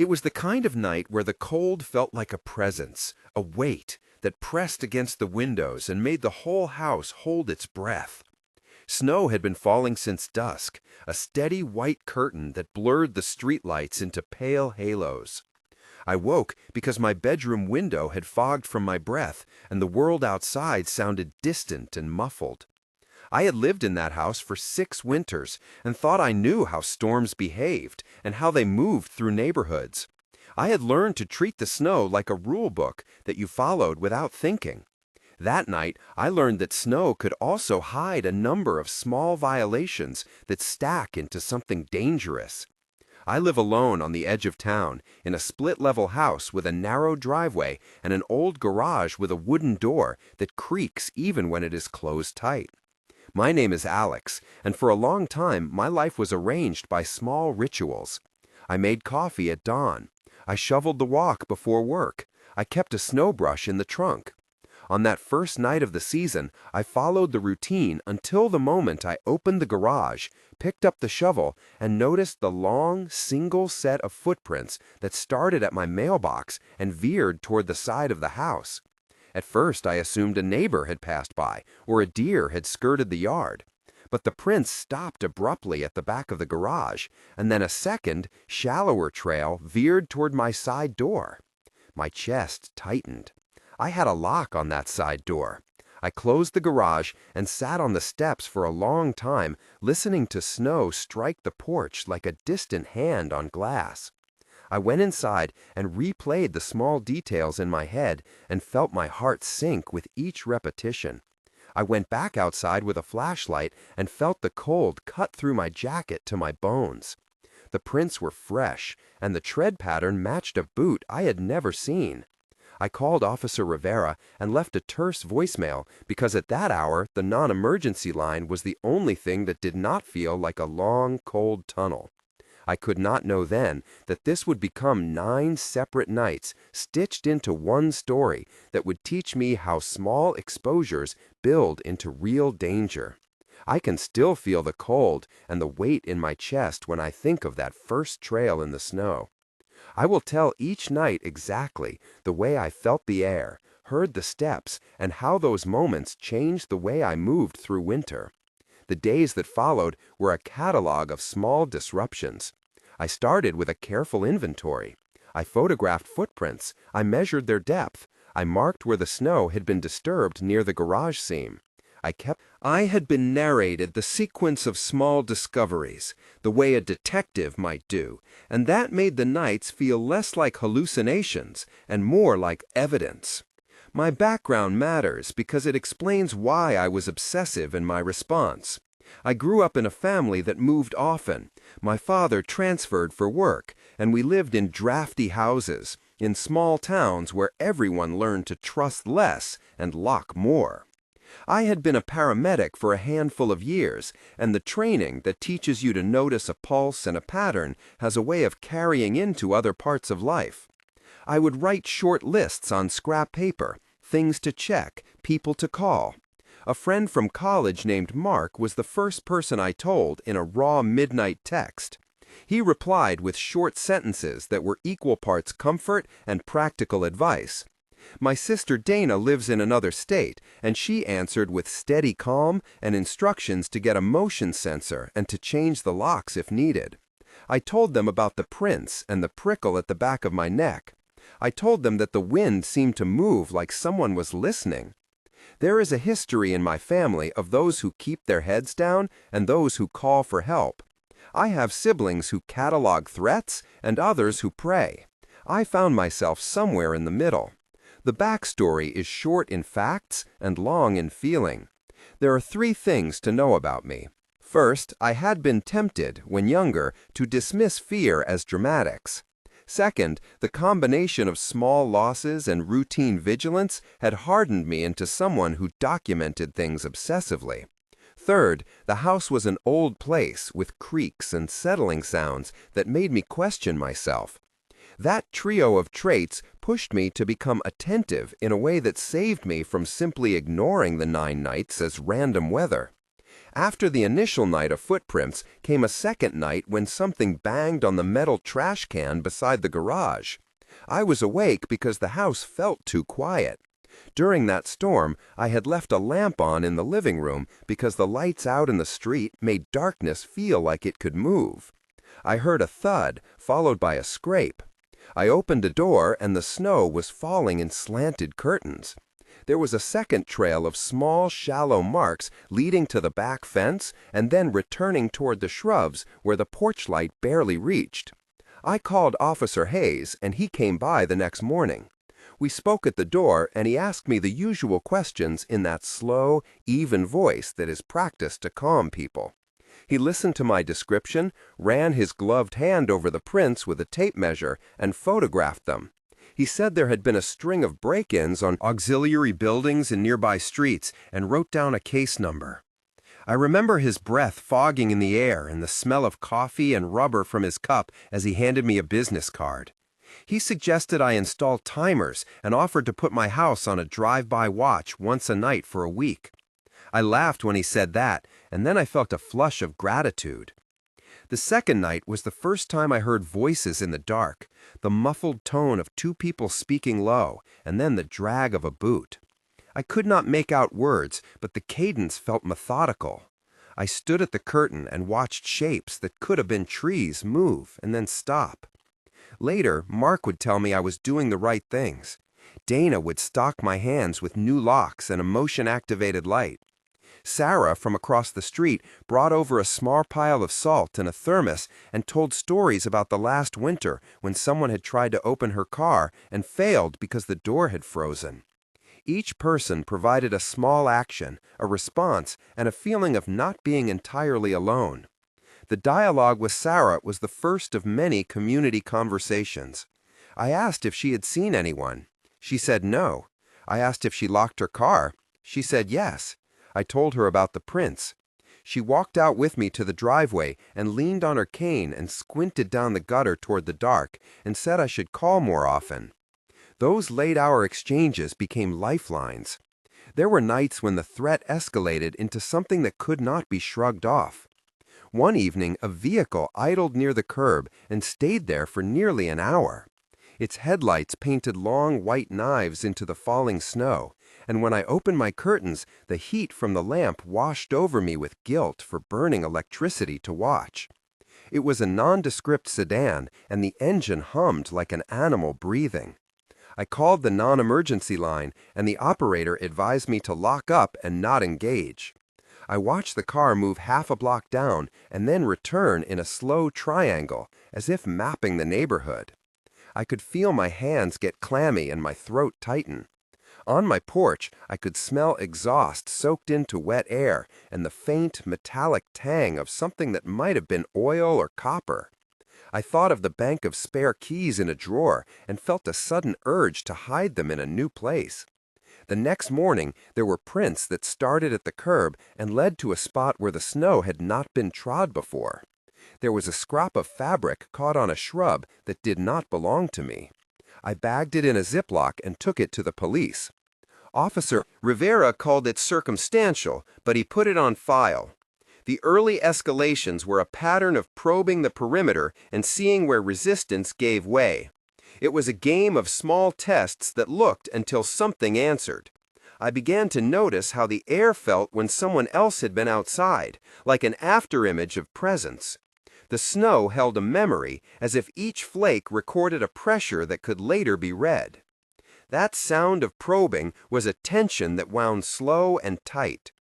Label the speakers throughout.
Speaker 1: It was the kind of night where the cold felt like a presence, a weight that pressed against the windows and made the whole house hold its breath. Snow had been falling since dusk, a steady white curtain that blurred the streetlights into pale halos. I woke because my bedroom window had fogged from my breath, and the world outside sounded distant and muffled. I had lived in that house for 6 winters and thought I knew how storms behaved and how they moved through neighborhoods. I had learned to treat the snow like a rule book that you followed without thinking. That night, I learned that snow could also hide a number of small violations that stack into something dangerous. I live alone on the edge of town, in a split-level house with a narrow driveway and an old garage with a wooden door that creaks even when it is closed tight. My name is Alex, and for a long time my life was arranged by small rituals. I made coffee at dawn. I shoveled the walk before work. I kept a snow brush in the trunk. On that first night of the season, I followed the routine until the moment I opened the garage, picked up the shovel, and noticed the long, single set of footprints that started at my mailbox and veered toward the side of the house. At first, I assumed a neighbor had passed by or a deer had skirted the yard. But the prints stopped abruptly at the back of the garage, and then a second, shallower trail veered toward my side door. My chest tightened. I had a lock on that side door. I closed the garage and sat on the steps for a long time, listening to snow strike the porch like a distant hand on glass. I went inside and replayed the small details in my head and felt my heart sink with each repetition. I went back outside with a flashlight and felt the cold cut through my jacket to my bones. The prints were fresh, and the tread pattern matched a boot I had never seen. I called Officer Rivera and left a terse voicemail because at that hour the non-emergency line was the only thing that did not feel like a long, cold tunnel. I could not know then that this would become 9 separate nights stitched into one story that would teach me how small exposures build into real danger. I can still feel the cold and the weight in my chest when I think of that first trail in the snow. I will tell each night exactly the way I felt the air, heard the steps, and how those moments changed the way I moved through winter. The days that followed were a catalog of small disruptions. I started with a careful inventory. I photographed footprints. I measured their depth. I marked where the snow had been disturbed near the garage seam. I had been narrated the sequence of small discoveries, the way a detective might do, and that made the nights feel less like hallucinations and more like evidence. My background matters because it explains why I was obsessive in my response. I grew up in a family that moved often. My father transferred for work, and we lived in drafty houses, in small towns where everyone learned to trust less and lock more. I had been a paramedic for a handful of years, and the training that teaches you to notice a pulse and a pattern has a way of carrying into other parts of life. I would write short lists on scrap paper, things to check, people to call. A friend from college named Mark was the first person I told in a raw midnight text. He replied with short sentences that were equal parts comfort and practical advice. My sister Dana lives in another state, and she answered with steady calm and instructions to get a motion sensor and to change the locks if needed. I told them about the prints and the prickle at the back of my neck. I told them that the wind seemed to move like someone was listening. There is a history in my family of those who keep their heads down and those who call for help. I have siblings who catalog threats and others who pray. I found myself somewhere in the middle. The backstory is short in facts and long in feeling. There are 3 things to know about me. First, I had been tempted, when younger, to dismiss fear as dramatics. Second, the combination of small losses and routine vigilance had hardened me into someone who documented things obsessively. Third, the house was an old place with creaks and settling sounds that made me question myself. That trio of traits pushed me to become attentive in a way that saved me from simply ignoring the 9 nights as random weather. After the initial night of footprints came a second night when something banged on the metal trash can beside the garage. I was awake because the house felt too quiet. During that storm, I had left a lamp on in the living room because the lights out in the street made darkness feel like it could move. I heard a thud, followed by a scrape. I opened a door and the snow was falling in slanted curtains. There was a second trail of small, shallow marks leading to the back fence and then returning toward the shrubs where the porch light barely reached. I called Officer Hayes and he came by the next morning. We spoke at the door and he asked me the usual questions in that slow, even voice that is practiced to calm people. He listened to my description, ran his gloved hand over the prints with a tape measure, and photographed them. He said there had been a string of break-ins on auxiliary buildings in nearby streets and wrote down a case number. I remember his breath fogging in the air and the smell of coffee and rubber from his cup as he handed me a business card. He suggested I install timers and offered to put my house on a drive-by watch once a night for a week. I laughed when he said that, and then I felt a flush of gratitude. The second night was the first time I heard voices in the dark, the muffled tone of two people speaking low, and then the drag of a boot. I could not make out words, but the cadence felt methodical. I stood at the curtain and watched shapes that could have been trees move and then stop. Later, Mark would tell me I was doing the right things. Dana would stock my hands with new locks and a motion-activated light. Sarah, from across the street, brought over a small pile of salt and a thermos and told stories about the last winter when someone had tried to open her car and failed because the door had frozen. Each person provided a small action, a response, and a feeling of not being entirely alone. The dialogue with Sarah was the first of many community conversations. I asked if she had seen anyone. She said no. I asked if she locked her car. She said yes. I told her about the prints. She walked out with me to the driveway and leaned on her cane and squinted down the gutter toward the dark and said I should call more often. Those late-hour exchanges became lifelines. There were nights when the threat escalated into something that could not be shrugged off. One evening, a vehicle idled near the curb and stayed there for nearly an hour. Its headlights painted long white knives into the falling snow, and when I opened my curtains, the heat from the lamp washed over me with guilt for burning electricity to watch. It was a nondescript sedan, and the engine hummed like an animal breathing. I called the non-emergency line, and the operator advised me to lock up and not engage. I watched the car move half a block down and then return in a slow triangle, as if mapping the neighborhood. I could feel my hands get clammy and my throat tighten. On my porch, I could smell exhaust soaked into wet air and the faint, metallic tang of something that might have been oil or copper. I thought of the bank of spare keys in a drawer and felt a sudden urge to hide them in a new place. The next morning, there were prints that started at the curb and led to a spot where the snow had not been trod before. There was a scrap of fabric caught on a shrub that did not belong to me. I bagged it in a Ziploc and took it to the police. Officer Rivera called it circumstantial, but he put it on file. The early escalations were a pattern of probing the perimeter and seeing where resistance gave way. It was a game of small tests that looked until something answered. I began to notice how the air felt when someone else had been outside, like an afterimage of presence. The snow held a memory, as if each flake recorded a pressure that could later be read. That sound of probing was a tension that wound slow and tight.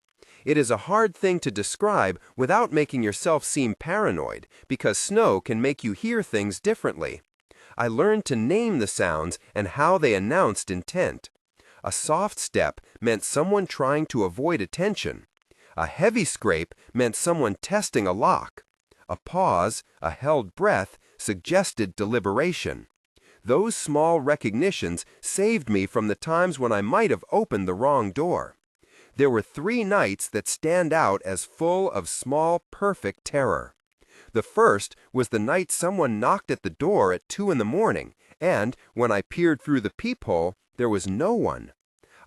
Speaker 1: It is a hard thing to describe without making yourself seem paranoid, because snow can make you hear things differently. I learned to name the sounds and how they announced intent. A soft step meant someone trying to avoid attention. A heavy scrape meant someone testing a lock. A pause, a held breath, suggested deliberation. Those small recognitions saved me from the times when I might have opened the wrong door. There were 3 nights that stand out as full of small, perfect terror. The first was the night someone knocked at the door at 2 in the morning, and when I peered through the peephole, there was no one.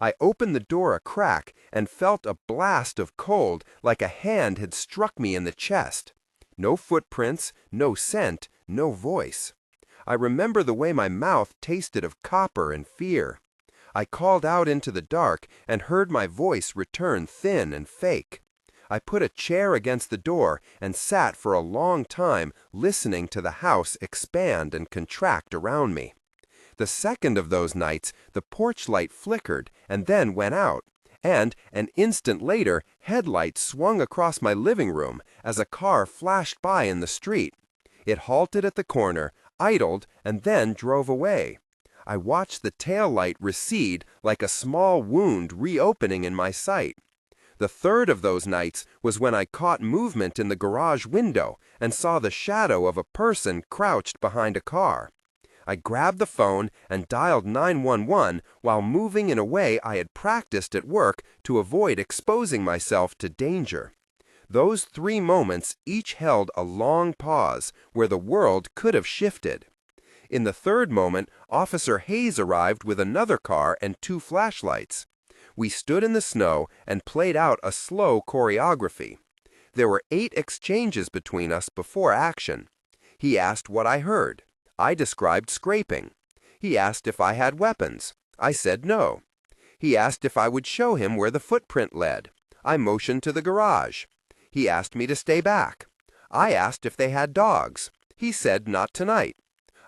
Speaker 1: I opened the door a crack and felt a blast of cold like a hand had struck me in the chest. No footprints, no scent, no voice. I remember the way my mouth tasted of copper and fear. I called out into the dark and heard my voice return thin and fake. I put a chair against the door and sat for a long time listening to the house expand and contract around me. The second of those nights, the porch light flickered and then went out, and an instant later, headlights swung across my living room as a car flashed by in the street. It halted at the corner, idled, and then drove away. I watched the tail light recede like a small wound reopening in my sight. The third of those nights was when I caught movement in the garage window and saw the shadow of a person crouched behind a car. I grabbed the phone and dialed 911 while moving in a way I had practiced at work to avoid exposing myself to danger. Those 3 moments each held a long pause where the world could have shifted. In the third moment, Officer Hayes arrived with another car and 2 flashlights. We stood in the snow and played out a slow choreography. There were 8 exchanges between us before action. He asked what I heard. I described scraping. He asked if I had weapons. I said no. He asked if I would show him where the footprint led. I motioned to the garage. He asked me to stay back. I asked if they had dogs. He said not tonight.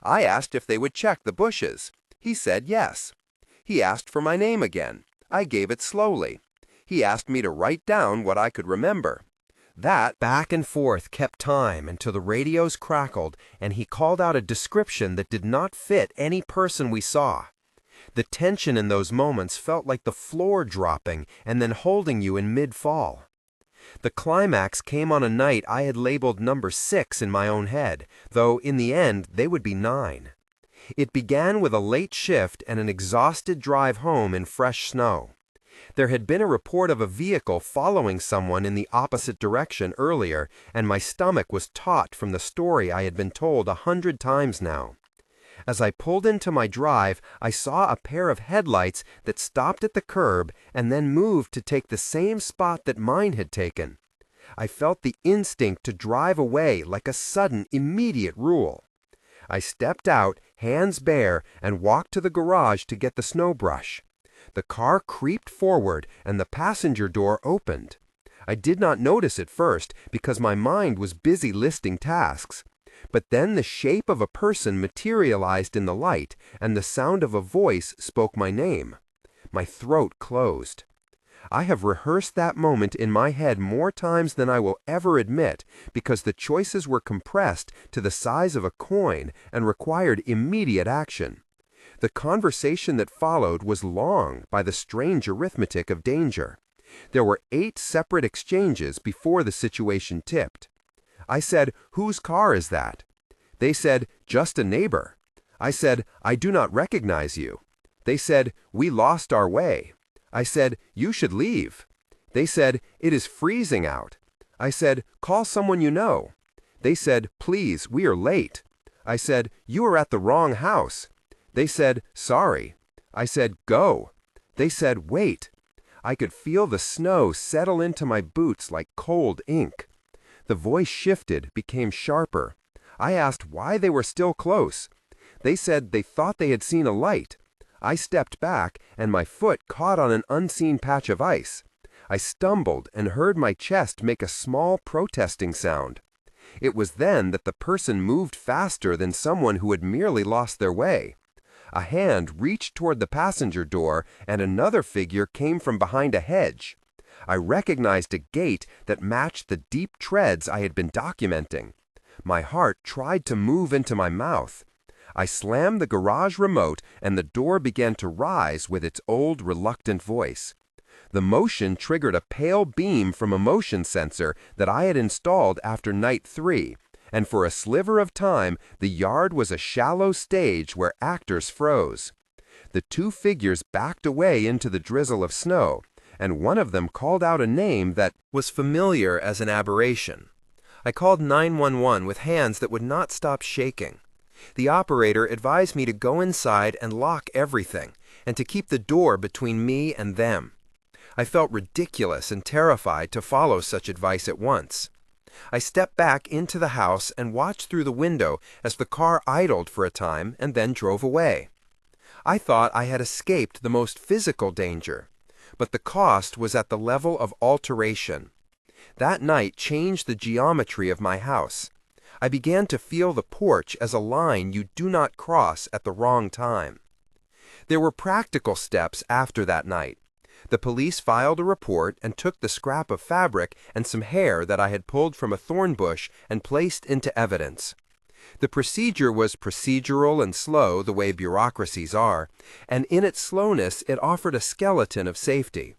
Speaker 1: I asked if they would check the bushes. He said yes. He asked for my name again. I gave it slowly. He asked me to write down what I could remember. That back and forth kept time until the radios crackled and he called out a description that did not fit any person we saw. The tension in those moments felt like the floor dropping and then holding you in mid-fall. The climax came on a night I had labeled number 6 in my own head, though in the end they would be 9. It began with a late shift and an exhausted drive home in fresh snow. There had been a report of a vehicle following someone in the opposite direction earlier, and my stomach was taut from the story I had been told 100 times now. As I pulled into my drive, I saw a pair of headlights that stopped at the curb and then moved to take the same spot that mine had taken. I felt the instinct to drive away like a sudden, immediate rule. I stepped out, hands bare, and walked to the garage to get the snow brush. The car creeped forward and the passenger door opened. I did not notice at first because my mind was busy listing tasks. But then the shape of a person materialized in the light and the sound of a voice spoke my name. My throat closed. I have rehearsed that moment in my head more times than I will ever admit because the choices were compressed to the size of a coin and required immediate action. The conversation that followed was long by the strange arithmetic of danger. There were 8 separate exchanges before the situation tipped. I said, "Whose car is that?" They said, "Just a neighbor." I said, "I do not recognize you." They said, "We lost our way." I said, "You should leave." They said, "It is freezing out." I said, "Call someone you know." They said, "Please, we are late." I said, "You are at the wrong house." They said, "Sorry." I said, "Go." They said, "Wait." I could feel the snow settle into my boots like cold ink. The voice shifted, became sharper. I asked why they were still close. They said they thought they had seen a light. I stepped back, and my foot caught on an unseen patch of ice. I stumbled and heard my chest make a small protesting sound. It was then that the person moved faster than someone who had merely lost their way. A hand reached toward the passenger door, and another figure came from behind a hedge. I recognized a gait that matched the deep treads I had been documenting. My heart tried to move into my mouth. I slammed the garage remote, and the door began to rise with its old, reluctant voice. The motion triggered a pale beam from a motion sensor that I had installed after night 3, and for a sliver of time, the yard was a shallow stage where actors froze. The 2 figures backed away into the drizzle of snow, and one of them called out a name that was familiar as an aberration. I called 911 with hands that would not stop shaking. The operator advised me to go inside and lock everything, and to keep the door between me and them. I felt ridiculous and terrified to follow such advice at once. I stepped back into the house and watched through the window as the car idled for a time and then drove away. I thought I had escaped the most physical danger, but the cost was at the level of alteration. That night changed the geometry of my house. I began to feel the porch as a line you do not cross at the wrong time. There were practical steps after that night. The police filed a report and took the scrap of fabric and some hair that I had pulled from a thorn bush and placed into evidence. The procedure was procedural and slow, the way bureaucracies are, and in its slowness it offered a skeleton of safety.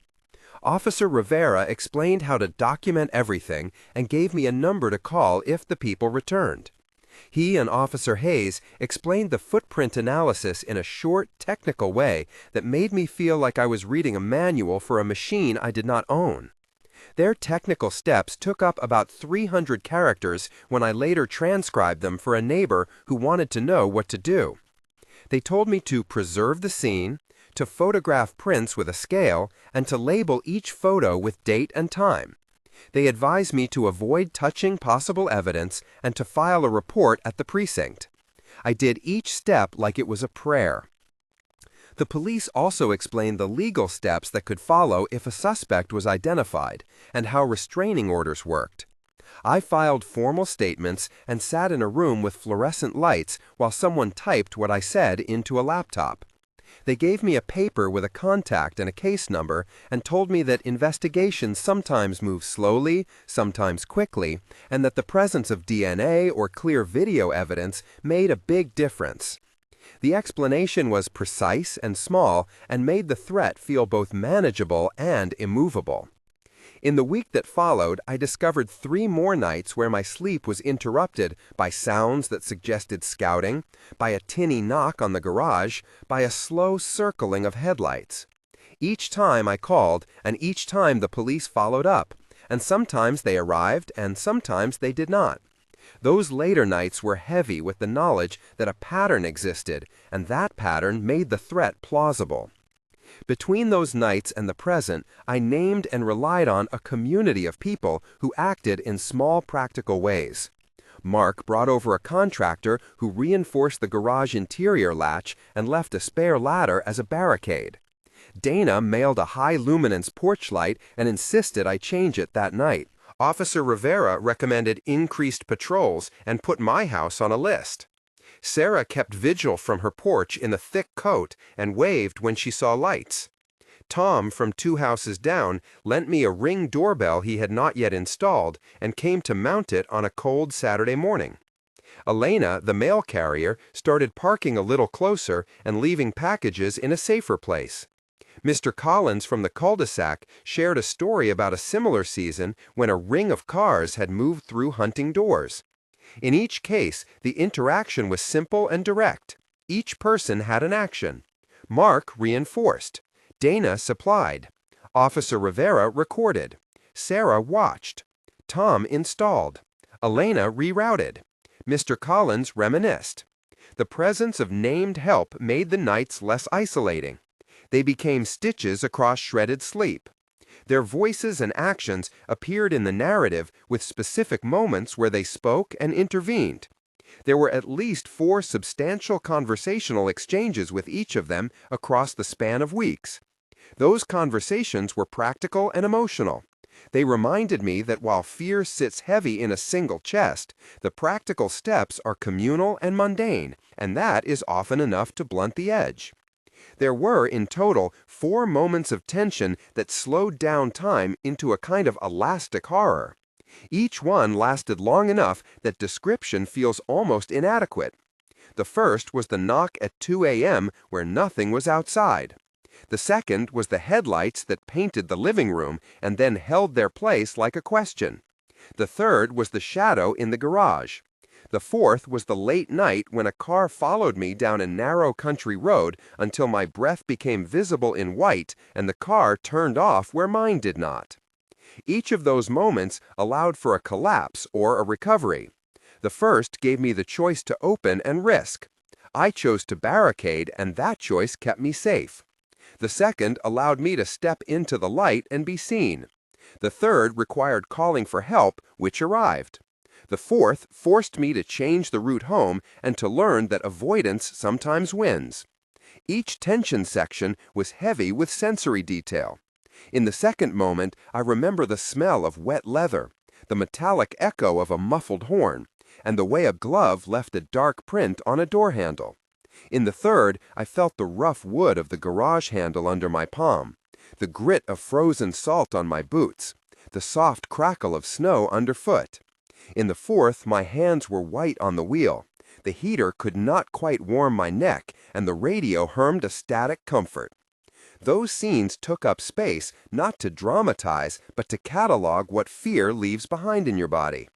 Speaker 1: Officer Rivera explained how to document everything and gave me a number to call if the people returned. He and Officer Hayes explained the footprint analysis in a short, technical way that made me feel like I was reading a manual for a machine I did not own. Their technical steps took up about 300 characters when I later transcribed them for a neighbor who wanted to know what to do. They told me to preserve the scene, to photograph prints with a scale, and to label each photo with date and time. They advised me to avoid touching possible evidence and to file a report at the precinct. I did each step like it was a prayer. The police also explained the legal steps that could follow if a suspect was identified and how restraining orders worked. I filed formal statements and sat in a room with fluorescent lights while someone typed what I said into a laptop. They gave me a paper with a contact and a case number and told me that investigations sometimes move slowly, sometimes quickly, and that the presence of DNA or clear video evidence made a big difference. The explanation was precise and small and made the threat feel both manageable and immovable. In the week that followed, I discovered 3 more nights where my sleep was interrupted by sounds that suggested scouting, by a tinny knock on the garage, by a slow circling of headlights. Each time I called, and each time the police followed up, and sometimes they arrived and sometimes they did not. Those later nights were heavy with the knowledge that a pattern existed, and that pattern made the threat plausible. Between those nights and the present, I named and relied on a community of people who acted in small practical ways. Mark brought over a contractor who reinforced the garage interior latch and left a spare ladder as a barricade. Dana mailed a high-luminance porch light and insisted I change it that night. Officer Rivera recommended increased patrols and put my house on a list. Sarah kept vigil from her porch in a thick coat and waved when she saw lights. Tom, from 2 houses down, lent me a Ring doorbell he had not yet installed and came to mount it on a cold Saturday morning. Elena, the mail carrier, started parking a little closer and leaving packages in a safer place. Mr. Collins from the cul-de-sac shared a story about a similar season when a ring of cars had moved through hunting doors. In each case, the interaction was simple and direct. Each person had an action. Mark reinforced. Dana supplied. Officer Rivera recorded. Sarah watched. Tom installed. Elena rerouted. Mr. Collins reminisced. The presence of named help made the nights less isolating. They became stitches across shredded sleep. Their voices and actions appeared in the narrative with specific moments where they spoke and intervened. There were at least 4 substantial conversational exchanges with each of them across the span of weeks. Those conversations were practical and emotional. They reminded me that while fear sits heavy in a single chest, the practical steps are communal and mundane, and that is often enough to blunt the edge. There were, in total, 4 moments of tension that slowed down time into a kind of elastic horror. Each one lasted long enough that description feels almost inadequate. The first was the knock at 2 a.m. where nothing was outside. The second was the headlights that painted the living room and then held their place like a question. The third was the shadow in the garage. The fourth was the late night when a car followed me down a narrow country road until my breath became visible in white and the car turned off where mine did not. Each of those moments allowed for a collapse or a recovery. The first gave me the choice to open and risk. I chose to barricade, and that choice kept me safe. The second allowed me to step into the light and be seen. The third required calling for help, which arrived. The fourth forced me to change the route home and to learn that avoidance sometimes wins. Each tension section was heavy with sensory detail. In the second moment, I remember the smell of wet leather, the metallic echo of a muffled horn, and the way a glove left a dark print on a door handle. In the third, I felt the rough wood of the garage handle under my palm, the grit of frozen salt on my boots, the soft crackle of snow underfoot. In the fourth, my hands were white on the wheel. The heater could not quite warm my neck, and the radio hummed a static comfort. Those scenes took up space not to dramatize, but to catalog what fear leaves behind in your body.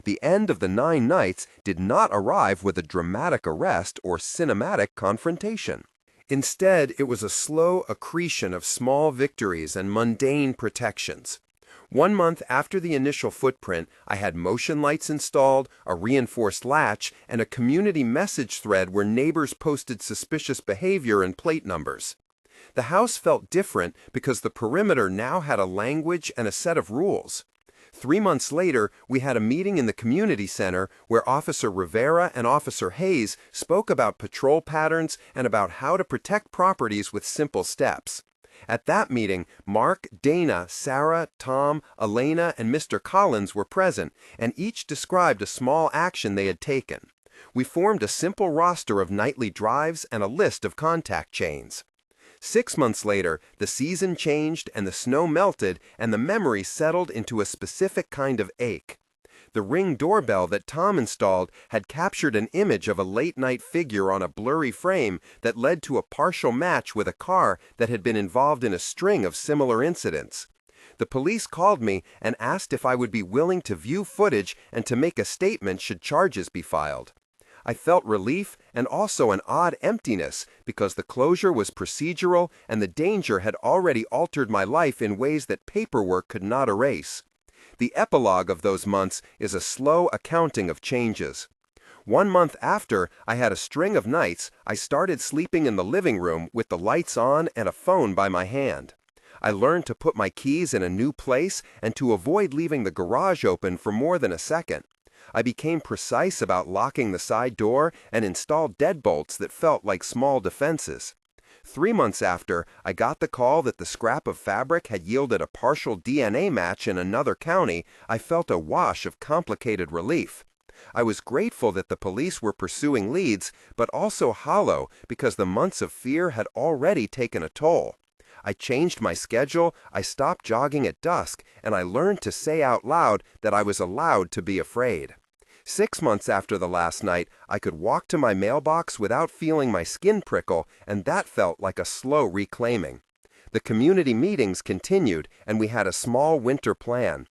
Speaker 1: The end of the 9 nights did not arrive with a dramatic arrest or cinematic confrontation. Instead, it was a slow accretion of small victories and mundane protections. 1 month after the initial footprint, I had motion lights installed, a reinforced latch, and a community message thread where neighbors posted suspicious behavior and plate numbers. The house felt different because the perimeter now had a language and a set of rules. 3 months later, we had a meeting in the community center where Officer Rivera and Officer Hayes spoke about patrol patterns and about how to protect properties with simple steps. At that meeting, Mark, Dana, Sarah, Tom, Elena, and Mr. Collins were present, and each described a small action they had taken. We formed a simple roster of nightly drives and a list of contact chains. 6 months later, the season changed and the snow melted and the memory settled into a specific kind of ache. The Ring doorbell that Tom installed had captured an image of a late-night figure on a blurry frame that led to a partial match with a car that had been involved in a string of similar incidents. The police called me and asked if I would be willing to view footage and to make a statement should charges be filed. I felt relief and also an odd emptiness because the closure was procedural and the danger had already altered my life in ways that paperwork could not erase. The epilogue of those months is a slow accounting of changes. 1 month after I had a string of nights, I started sleeping in the living room with the lights on and a phone by my hand. I learned to put my keys in a new place and to avoid leaving the garage open for more than a second. I became precise about locking the side door and installed deadbolts that felt like small defenses. 3 months after, I got the call that the scrap of fabric had yielded a partial DNA match in another county. I felt a wash of complicated relief. I was grateful that the police were pursuing leads, but also hollow because the months of fear had already taken a toll. I changed my schedule, I stopped jogging at dusk, and I learned to say out loud that I was allowed to be afraid. 6 months after the last night, I could walk to my mailbox without feeling my skin prickle, and that felt like a slow reclaiming. The community meetings continued, and we had a small winter plan.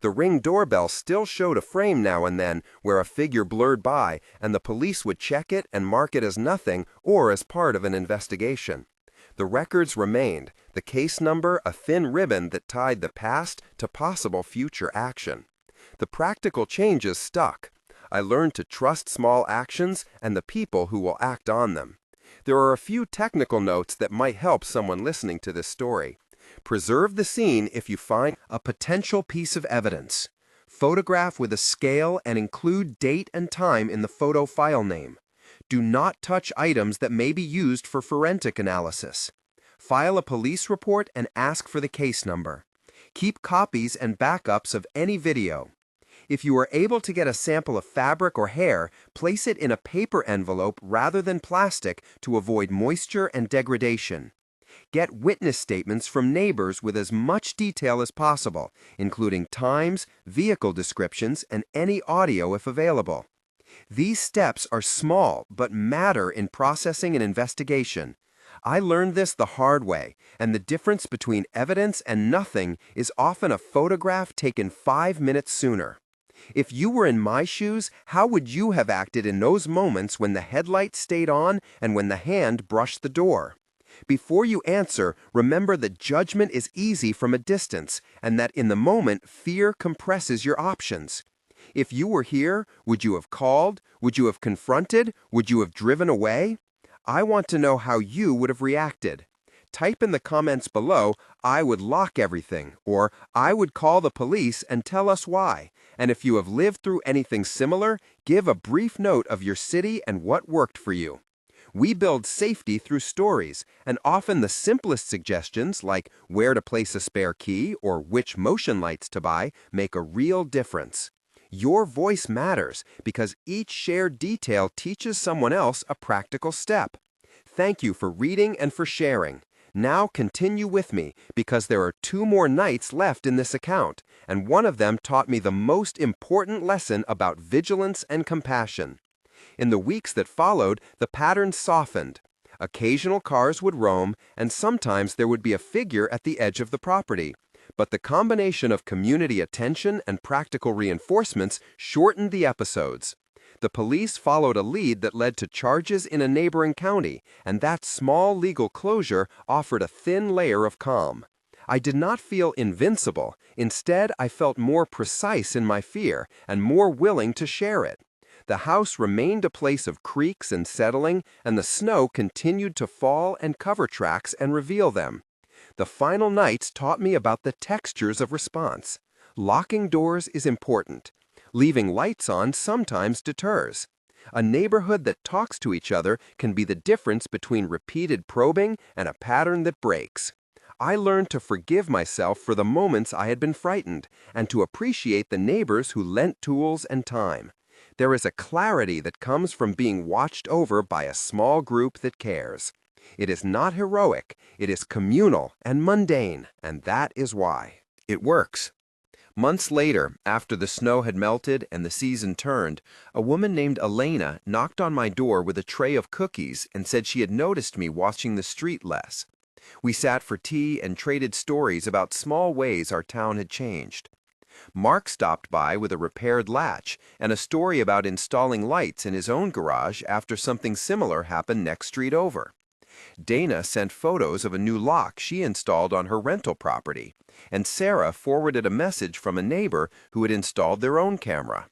Speaker 1: The Ring doorbell still showed a frame now and then where a figure blurred by, and the police would check it and mark it as nothing or as part of an investigation. The records remained, the case number a thin ribbon that tied the past to possible future action. The practical changes stuck. I learned to trust small actions and the people who will act on them. There are a few technical notes that might help someone listening to this story. Preserve the scene if you find a potential piece of evidence. Photograph with a scale and include date and time in the photo file name. Do not touch items that may be used for forensic analysis. File a police report and ask for the case number. Keep copies and backups of any video. If you are able to get a sample of fabric or hair, place it in a paper envelope rather than plastic to avoid moisture and degradation. Get witness statements from neighbors with as much detail as possible, including times, vehicle descriptions, and any audio if available. These steps are small but matter in processing an investigation. I learned this the hard way, and the difference between evidence and nothing is often a photograph taken 5 minutes sooner. If you were in my shoes, how would you have acted in those moments when the headlight stayed on and when the hand brushed the door? Before you answer, remember that judgment is easy from a distance, and that in the moment, fear compresses your options. If you were here, would you have called? Would you have confronted? Would you have driven away? I want to know how you would have reacted. type in the comments below, "I would lock everything," or "I would call the police," and tell us why. And if you have lived through anything similar, give a brief note of your city and what worked for you. We build safety through stories, and often the simplest suggestions, like where to place a spare key or which motion lights to buy, make a real difference. Your voice matters because each shared detail teaches someone else a practical step. Thank you for reading and for sharing. Now continue with me because there are 2 more nights left in this account, and one of them taught me the most important lesson about vigilance and compassion. In the weeks that followed, the pattern softened. Occasional cars would roam, and sometimes there would be a figure at the edge of the property. But the combination of community attention and practical reinforcements shortened the episodes. The police followed a lead that led to charges in a neighboring county, and that small legal closure offered a thin layer of calm. I did not feel invincible. Instead, I felt more precise in my fear and more willing to share it. The house remained a place of creaks and settling, and the snow continued to fall and cover tracks and reveal them. The final nights taught me about the textures of response. Locking doors is important. Leaving lights on sometimes deters. A neighborhood that talks to each other can be the difference between repeated probing and a pattern that breaks. I learned to forgive myself for the moments I had been frightened, and to appreciate the neighbors who lent tools and time. There is a clarity that comes from being watched over by a small group that cares. It is not heroic, it is communal and mundane, and that is why it works. Months later, after the snow had melted and the season turned, a woman named Elena knocked on my door with a tray of cookies and said she had noticed me watching the street less. We sat for tea and traded stories about small ways our town had changed. Mark stopped by with a repaired latch and a story about installing lights in his own garage after something similar happened next street over. Dana sent photos of a new lock she installed on her rental property, and Sarah forwarded a message from a neighbor who had installed their own camera.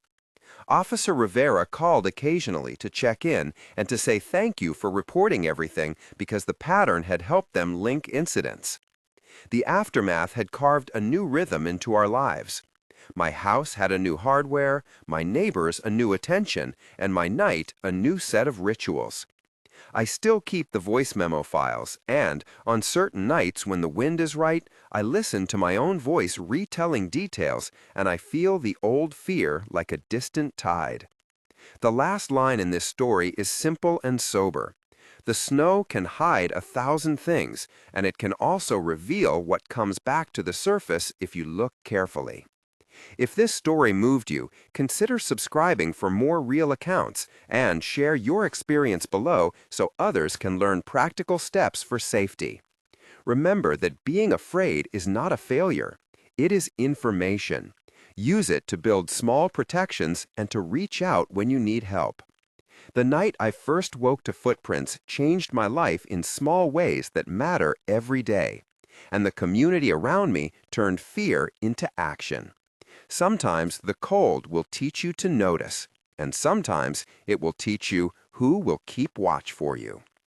Speaker 1: Officer Rivera called occasionally to check in and to say thank you for reporting everything because the pattern had helped them link incidents. The aftermath had carved a new rhythm into our lives. My house had a new hardware, my neighbors a new attention, and my night a new set of rituals. I still keep the voice memo files, and on certain nights when the wind is right, I listen to my own voice retelling details, and I feel the old fear like a distant tide. The last line in this story is simple and sober. The snow can hide 1,000 things, and it can also reveal what comes back to the surface if you look carefully. If this story moved you, consider subscribing for more real accounts and share your experience below so others can learn practical steps for safety. Remember that being afraid is not a failure. It is information. Use it to build small protections and to reach out when you need help. The night I first woke to footprints changed my life in small ways that matter every day, and the community around me turned fear into action. Sometimes the cold will teach you to notice, and sometimes it will teach you who will keep watch for you.